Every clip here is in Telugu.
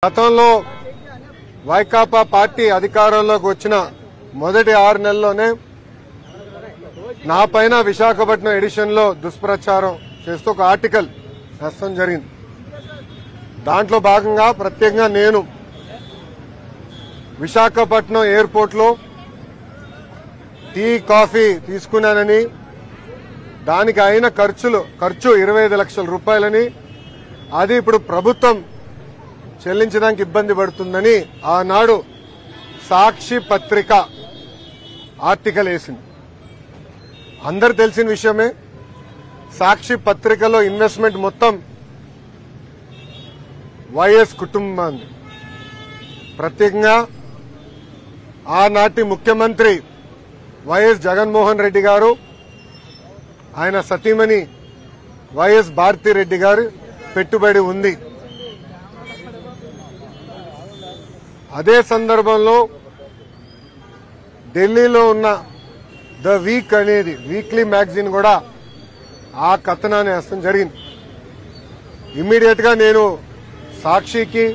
గతంలో వైకాపా పార్టీ అధికారంలోకి వచ్చిన మొదటి 6 నెలల్లోనే నా పైన విశాఖపట్నం ఎడిషన్ లో దుష్ప్రచారం చేస్తూ ఒక ఆర్టికల్ రాయడం జరిగింది. దాంట్లో భాగంగా ప్రత్యేకంగా నేను విశాఖపట్నం ఎయిర్పోర్ట్ లో టీ కాఫీ తీసుకున్నానని, దానికి అయిన ఖర్చు 25 లక్షల రూపాయలని, అది ఇప్పుడు ప్రభుత్వం చెల్లించడానికి ఇబ్బంది పడుతుందని ఆనాడు సాక్షి పత్రిక ఆర్టికల్ వేసింది. అందరు తెలిసిన విషయమే. సాక్షి పత్రికలో ఇన్వెస్ట్మెంట్ మొత్తం వైఎస్ కుటుంబాన్ని, ప్రత్యేకంగా ఆనాటి ముఖ్యమంత్రి వైఎస్ జగన్మోహన్ రెడ్డి గారు, ఆయన సతీమణి వైఎస్ భారతిరెడ్డి గారు పెట్టుబడి ఉంది. అదే సందర్భంలో ఢిల్లీలో ఉన్న ద వీక్ అనేది వీక్లీ మ్యాగజైన్ కూడా ఆ కథనాన్ని వేయడం జరిగింది. ఇమ్మీడియట్ గా నేను సాక్షికి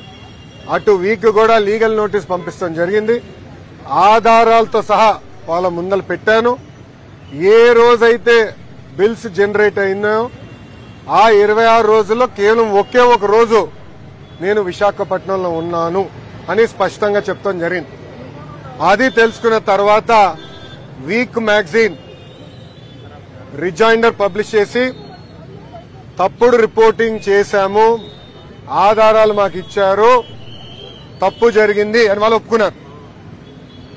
అటు వీక్ కూడా లీగల్ నోటీస్ పంపించడం జరిగింది. ఆధారాలతో సహా వాళ్ళ ముందలు పెట్టాను. ఏ రోజైతే బిల్స్ జనరేట్ అయినాయో ఆ 26 రోజుల్లో కేవలం ఒకే ఒక రోజు నేను విశాఖపట్నంలో ఉన్నాను అని స్పష్టంగా చెప్తాం జరిగింది. అది తెలుసుకున్న తర్వాత వీక్ మ్యాగజైన్ రిజైండర్ పబ్లిష్ చేసి తప్పుడు రిపోర్టింగ్ చేశాము, ఆధారాలు మాకు ఇచ్చారు, తప్పు జరిగింది అని వాళ్ళు ఒప్పుకున్నారు.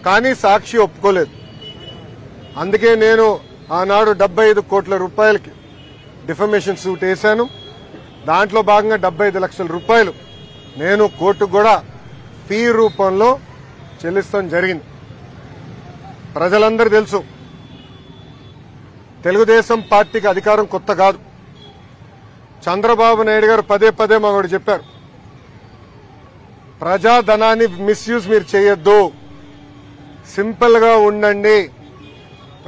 కానీ సాక్షి ఒప్పుకోలేదు. అందుకే నేను ఆనాడు 75 కోట్ల రూపాయలకి డిఫమేషన్ సూట్ వేశాను. దాంట్లో భాగంగా 75 లక్షల రూపాయలు నేను కోర్టుకు కూడా ఫీ రూపంలో చెల్లిస్తాం జరిగింది. ప్రజలందరూ తెలుసు, తెలుగుదేశం పార్టీకి అధికారం కొత్త కాదు. చంద్రబాబు నాయుడు గారు పదే పదే మాకు చెప్పారు, ప్రజాధనాన్ని మిస్యూజ్ మీరు చేయొద్దు, సింపుల్ గా ఉండండి,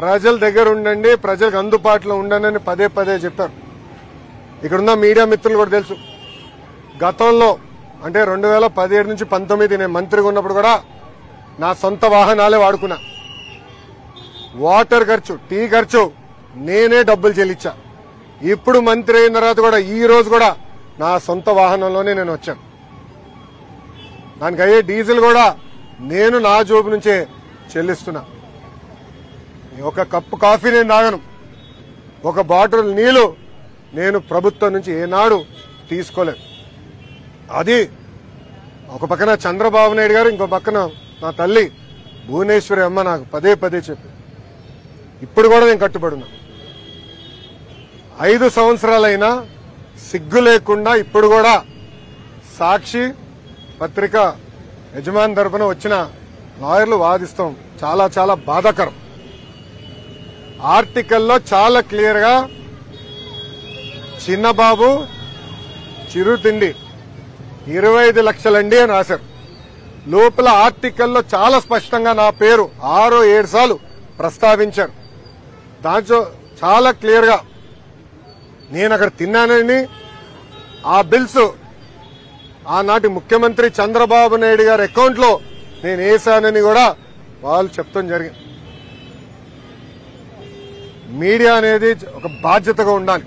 ప్రజల దగ్గర ఉండండి, ప్రజలకు అందుబాటులో ఉండండి అని పదే పదే చెప్పారు. ఇక్కడున్న మీడియా మిత్రులు కూడా తెలుసు, గతంలో అంటే 2017 నుంచి 19 నేను మంత్రిగా ఉన్నప్పుడు కూడా నా సొంత వాహనాలే వాడుకున్నా. వాటర్ ఖర్చు, టీ ఖర్చు నేనే డబ్బులు చెల్లించా. ఇప్పుడు మంత్రి అయిన తర్వాత కూడా ఈ రోజు కూడా నా సొంత వాహనంలోనే నేను వచ్చాను. దానికి అయ్యే డీజిల్ కూడా నేను నా జోబు నుంచే చెల్లిస్తున్నా. ఒక కప్పు కాఫీ నేను తాగను, ఒక బాటిల్ నీళ్లు నేను ప్రభుత్వం నుంచి ఏనాడు తీసుకోలేదు. అది ఒక పక్కన చంద్రబాబు నాయుడు గారు, ఇంకో పక్కన నా తల్లి భువనేశ్వరి అమ్మ నాకు పదే పదే చెప్పి ఇప్పుడు కూడా నేను కట్టుబడున్నా. 5 సంవత్సరాలైనా సిగ్గు లేకుండా ఇప్పుడు కూడా సాక్షి పత్రిక యజమాని తరపున వచ్చిన లాయర్లు వాదిస్తాం. చాలా చాలా బాధాకరం. ఆర్టికల్లో చాలా క్లియర్ గా చిన్నబాబు చిరుతిండి 25 లక్షలండి అని రాశారు. లోపల ఆర్టికల్లో చాలా స్పష్టంగా నా పేరు 6-7 సార్లు ప్రస్తావించారు. దాంట్లో చాలా క్లియర్ గా నేను అక్కడ తిన్నానని, ఆ బిల్స్ ఆనాటి ముఖ్యమంత్రి చంద్రబాబు నాయుడు గారి అకౌంట్ లో నేను వేశానని కూడా వాళ్ళు చెప్తాం జరిగింది. మీడియా అనేది ఒక బాధ్యతగా ఉండాలి.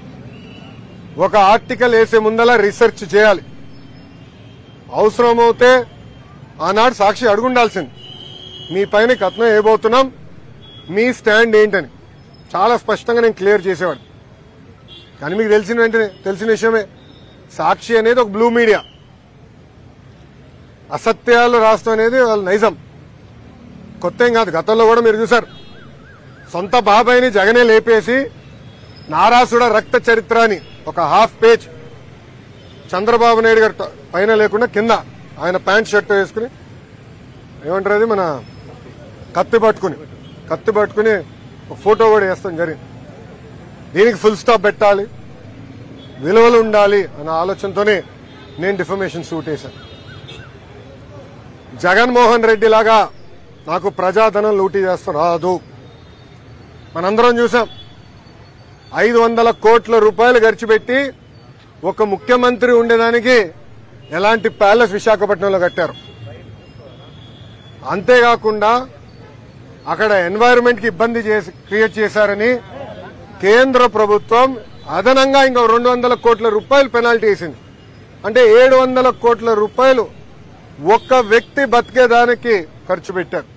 ఒక ఆర్టికల్ వేసే ముందలా రీసెర్చ్ చేయాలి. అవసరమైతే ఆనాడు సాక్షి అడుగుండాల్సింది, మీ పైన కథనం వేయబోతున్నాం, మీ స్టాండ్ ఏంటని. చాలా స్పష్టంగా నేను క్లియర్ చేసేవాడు. కానీ మీకు తెలిసిన విషయమే, సాక్షి అనేది ఒక బ్లూ మీడియా. అసత్యాలు రాష్ట్రం అనేది వాళ్ళ నైజం, కొత్త ఏం కాదు. గతంలో కూడా మీరు చూశారు, సొంత బాబాయిని జగనే లేపేసి నారాసుడ రక్త చరిత్ర అని ఒక హాఫ్ పేజ్ చంద్రబాబు నాయుడు గారి పైన లేకుండా కింద ఆయన ప్యాంట్ షర్ట్ వేసుకుని, ఏమంటారు అది, మన కత్తి పట్టుకుని ఒక ఫోటో కూడా వేస్తాం జరిగింది. దీనికి ఫుల్ స్టాప్ పెట్టాలి, విలువలు ఉండాలి అన్న ఆలోచనతోనే నేను డిఫమేషన్ సూట్ వేశాను. జగన్మోహన్ రెడ్డి లాగా నాకు ప్రజాధనం లూటీ చేస్తూ రాదు. మనందరం చూసాం, 500 కోట్ల రూపాయలు ఖర్చు పెట్టి ఒక ముఖ్యమంత్రి ఉండేదానికి ఎలాంటి ప్యాలెస్ విశాఖపట్నంలో కట్టారు. అంతేకాకుండా అక్కడ ఎన్వైరన్మెంట్ కి ఇబ్బంది క్రియేట్ చేశారని కేంద్ర ప్రభుత్వం అదనంగా ఇంకా 200 కోట్ల రూపాయలు పెనాల్టీ వేసింది. అంటే 700 కోట్ల రూపాయలు ఒక్క వ్యక్తి బతికేదానికి ఖర్చు పెట్టారు.